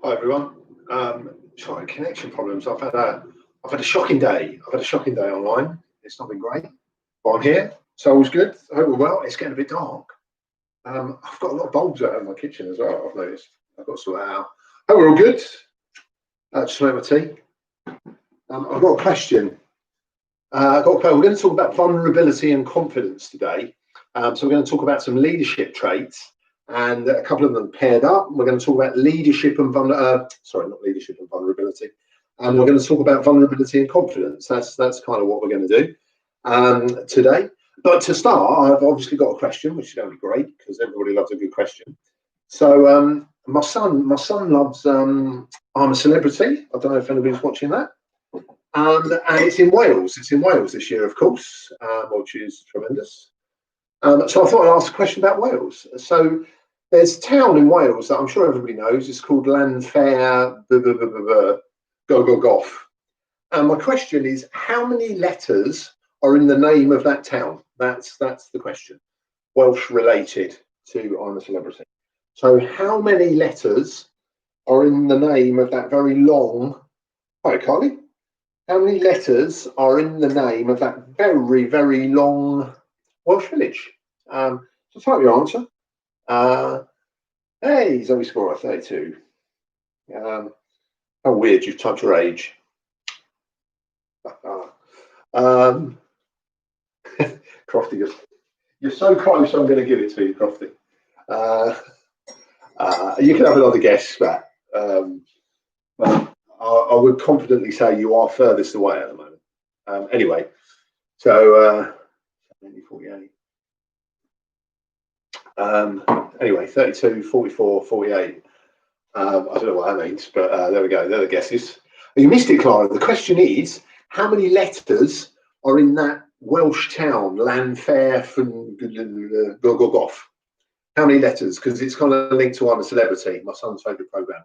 Hi everyone. Sorry, connection problems. I've had a shocking day. I've had a shocking day online. It's not been great, but I'm here, so all's good. I hope we're well. It's getting a bit dark. I've got a lot of bulbs out in my kitchen as well. I've noticed. I've got to sort that out. Hope we're all good. Just make my tea. I've got a question. We're going to talk about vulnerability and confidence today. So we're going to talk about some leadership traits, and a couple of them paired up. We're going to talk about leadership and not leadership and vulnerability. And we're going to talk about vulnerability and confidence. That's kind of what we're going to do today. But to start, I've obviously got a question, which is going to be great because everybody loves a good question. So my son loves I'm a Celebrity. I don't know if anybody's watching that. And it's in Wales. It's in Wales this year, of course, which is tremendous. So I thought I'd ask a question about Wales. So there's a town in Wales that I'm sure everybody knows. It's called Llanfair Gogogoff. And my question is, how many letters are in the name of that town? That's the question. Welsh related to I'm a Celebrity. So how many letters are in the name of that very long... Hi, Carly. How many letters are in the name of that very, very long Welsh village? So type your answer. Hey, Zoe Scorer, 32. How weird, you've typed your age. Crofty, you're so close, I'm going to give it to you, Crofty. You can have another guess, but I would confidently say you are furthest away at the moment. Anyway, so 48. Anyway, 32, 44, 48. I don't know what that means, but there we go. They're the guesses. You missed it, Clara. The question is, how many letters are in that Welsh town, Llanfair Gogogoff? How many letters? Because it's kind of linked to I'm a Celebrity, my son's favourite programme.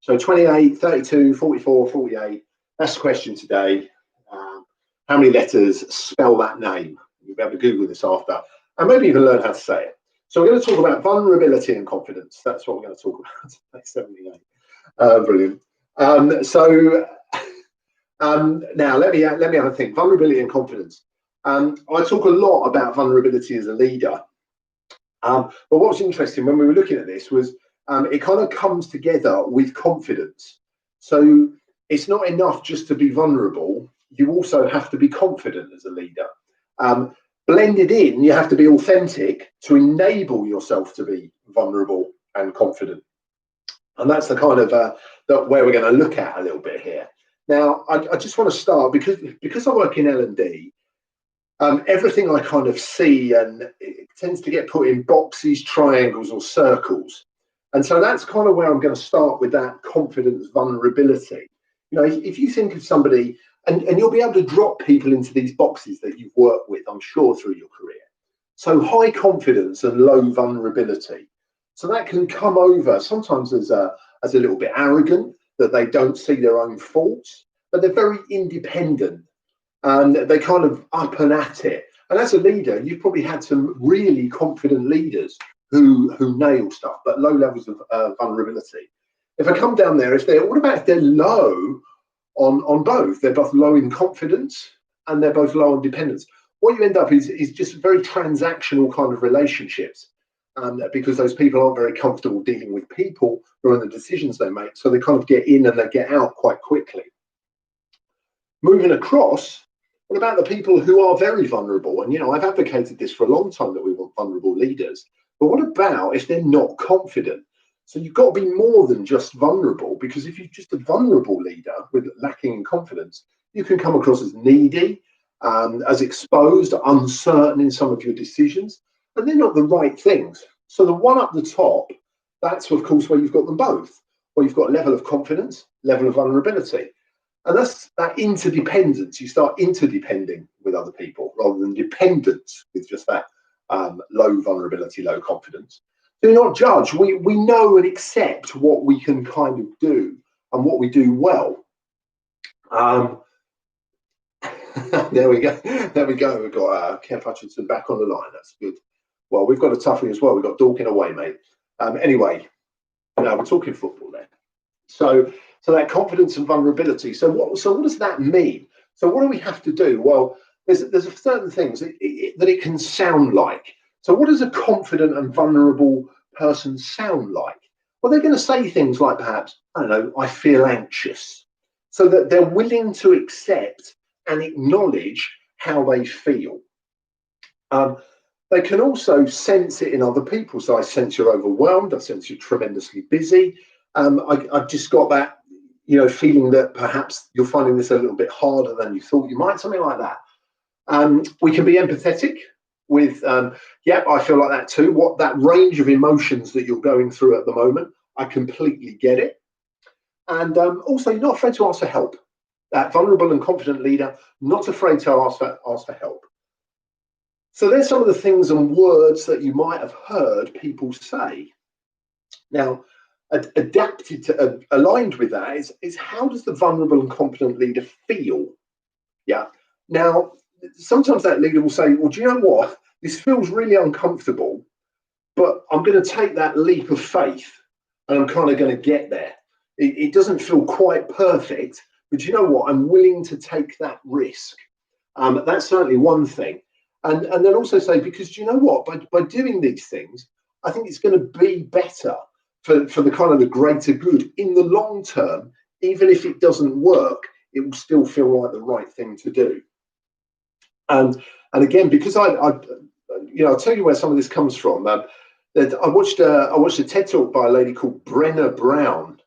So 28, 32, 44, 48. That's the question today. How many letters spell that name? You'll be able to Google this after. And maybe even learn how to say it. So we're going to talk about vulnerability and confidence. That's what we're going to talk about. 78. Brilliant. Now let me have a think. Vulnerability and confidence. I talk a lot about vulnerability as a leader. But what was interesting when we were looking at this was it kind of comes together with confidence. So it's not enough just to be vulnerable. You also have to be confident as a leader. Blended in, you have to be authentic to enable yourself to be vulnerable and confident. And that's the kind of where we're going to look at a little bit here. Now, I just want to start because I work in L&D. Everything I kind of see and it tends to get put in boxes, triangles, or circles. And so that's kind of where I'm going to start with that confidence, vulnerability. You know, if you think of somebody, and you'll be able to drop people into these boxes that you've worked with, I'm sure, through your career. So high confidence and low vulnerability. So that can come over sometimes as a little bit arrogant, that they don't see their own faults, but they're very independent and they're kind of up and at it. And as a leader, you've probably had some really confident leaders who nail stuff, but low levels of vulnerability. If I come down there, what about if they're low on both? They're both low in confidence and they're both low on dependence. What you end up is just very transactional kind of relationships, because those people aren't very comfortable dealing with people or the decisions they make. So they kind of get in and they get out quite quickly. Moving across, what about the people who are very vulnerable? And, you know, I've advocated this for a long time that we want vulnerable leaders. But what about if they're not confident? So you've got to be more than just vulnerable, because if you're just a vulnerable leader with lacking in confidence, you can come across as needy, as exposed, uncertain in some of your decisions, and they're not the right things. So the one up the top, that's of course where you've got them both, where you've got level of confidence, level of vulnerability. And that's that interdependence. You start interdepending with other people rather than dependence with just that low vulnerability, low confidence. So you're not judged. We know and accept what we can kind of do and what we do well. There we go. We've got Kev Hutchinson back on the line. That's good. Well, we've got a toughie as well. We've got Dorking away, mate. Anyway, we're talking football there. So that confidence and vulnerability. So what does that mean? So what do we have to do? Well, there's certain things that it can sound like. So what does a confident and vulnerable person sound like? Well, they're going to say things like, perhaps, I don't know, I feel anxious. So that they're willing to accept and acknowledge how they feel. They can also sense it in other people. So I sense you're overwhelmed. I sense you're tremendously busy. I've just got that, feeling that perhaps you're finding this a little bit harder than you thought you might, something like that. We can be empathetic with, I feel like that too. What that range of emotions that you're going through at the moment, I completely get it. And also, you're not afraid to ask for help. That vulnerable and confident leader, not afraid to ask for help. So there's some of the things and words that you might have heard people say. Now, adapted to, aligned with that is how does the vulnerable and confident leader feel? Yeah. Now, sometimes that leader will say, well, do you know what? This feels really uncomfortable, but I'm going to take that leap of faith and I'm kind of going to get there. It doesn't feel quite perfect, but you know what? I'm willing to take that risk. That's certainly one thing. And then also say, because do you know what? By doing these things, I think it's going to be better for the kind of the greater good in the long term. Even if it doesn't work, it will still feel like the right thing to do. And again, because I'll tell you where some of this comes from. That I watched a TED talk by a lady called Brené Brown.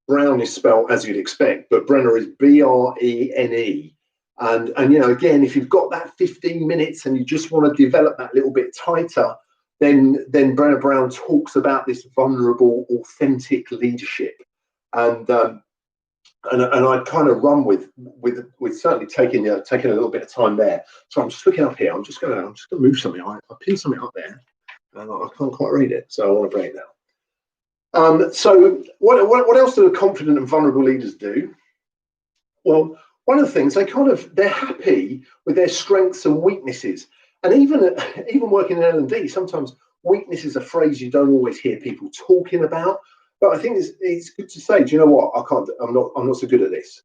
Brown is spelled as you'd expect, but Brené is Brene. And again, if you've got that 15 minutes and you just want to develop that little bit tighter, then Brené Brown talks about this vulnerable, authentic leadership. And I'd kind of run with certainly taking a little bit of time there. So I'm just looking up here. I'm just gonna move something. I pinned something up there, and I can't quite read it, so I want to bring it down. So what else do the confident and vulnerable leaders do? Well, one of the things they're happy with their strengths and weaknesses, and even working in L&D, sometimes weakness is a phrase you don't always hear people talking about. But I think it's good to say, do you know what? I'm not so good at this.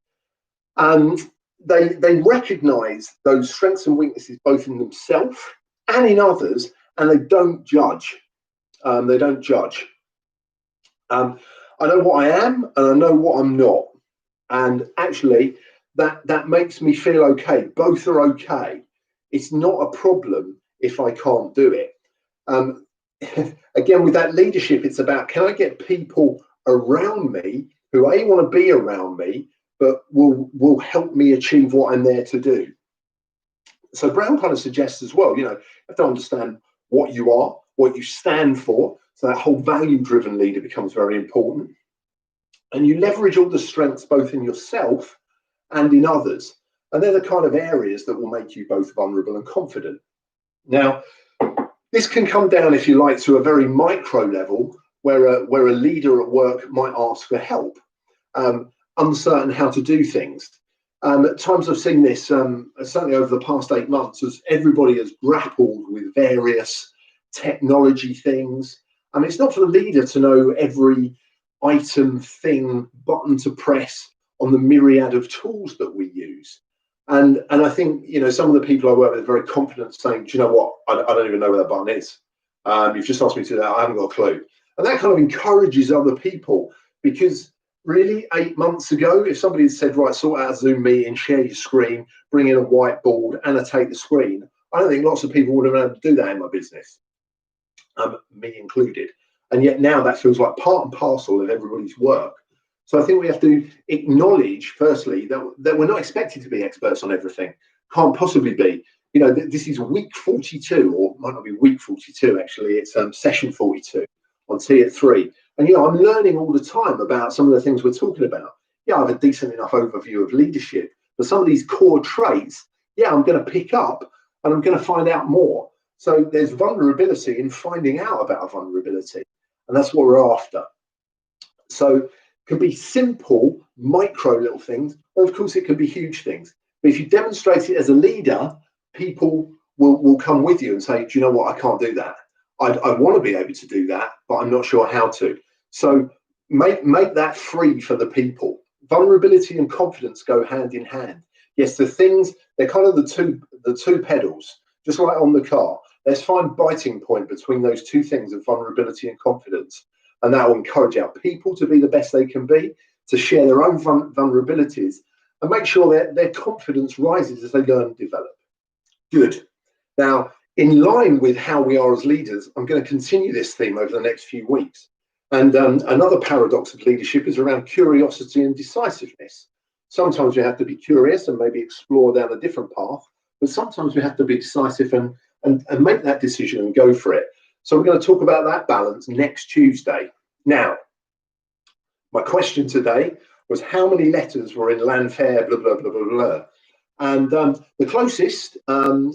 And they recognise those strengths and weaknesses both in themselves and in others, and they don't judge. I know what I am, and I know what I'm not. And actually, that makes me feel okay. Both are okay. It's not a problem if I can't do it. Again, with that leadership, it's about, can I get people around me who want to be around me, but will help me achieve what I'm there to do. So Brown kind of suggests as well, you have to understand what you are, what you stand for. So that whole value-driven leader becomes very important. And you leverage all the strengths both in yourself and in others. And they're the kind of areas that will make you both vulnerable and confident. Now, this can come down, if you like, to a very micro level where a leader at work might ask for help, uncertain how to do things. At times I've seen this, certainly over the past 8 months, as everybody has grappled with various technology things. It's not for the leader to know every item, thing, button to press on the myriad of tools that we use. And I think, some of the people I work with are very confident saying, do you know what? I don't even know where that button is. You've just asked me to do that. I haven't got a clue. And that kind of encourages other people, because really 8 months ago, if somebody had said, right, sort out a Zoom meeting, share your screen, bring in a whiteboard, annotate the screen, I don't think lots of people would have been able to do that in my business, me included. And yet now that feels like part and parcel of everybody's work. So I think we have to acknowledge, firstly, that we're not expected to be experts on everything. Can't possibly be. This is week 42, or might not be week 42, actually. It's session 42 on Tea at 3. And, I'm learning all the time about some of the things we're talking about. I have a decent enough overview of leadership, but some of these core traits, I'm going to pick up and I'm going to find out more. So there's vulnerability in finding out about vulnerability. And that's what we're after. So can be simple, micro little things, or of course it can be huge things. But if you demonstrate it as a leader, people will come with you and say, do you know what, I can't do that. I want to be able to do that, but I'm not sure how to. So make that free for the people. Vulnerability and confidence go hand in hand. Yes, they're kind of the two pedals, just like on the car. Let's find biting point between those two things of vulnerability and confidence, and that will encourage our people to be the best they can be, to share their own vulnerabilities, and make sure that their confidence rises as they learn and develop. Good. Now, in line with how we are as leaders, I'm going to continue this theme over the next few weeks. And another paradox of leadership is around curiosity and decisiveness. Sometimes we have to be curious and maybe explore down a different path, but sometimes we have to be decisive and make that decision and go for it. So we're going to talk about that balance next Tuesday. Now, my question today was how many letters were in Landfair, blah, blah, blah, blah, blah. And the closest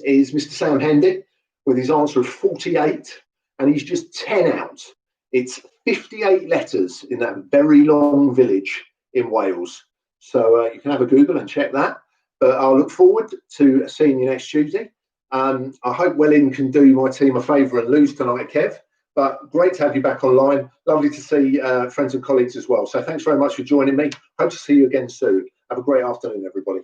is Mr. Sam Hendy with his answer of 48, and he's just 10 out. It's 58 letters in that very long village in Wales. So you can have a Google and check that. But I'll look forward to seeing you next Tuesday. I hope Welling can do my team a favour and lose tonight, Kev. But great to have you back online. Lovely to see friends and colleagues as well. So thanks very much for joining me. Hope to see you again soon. Have a great afternoon, everybody.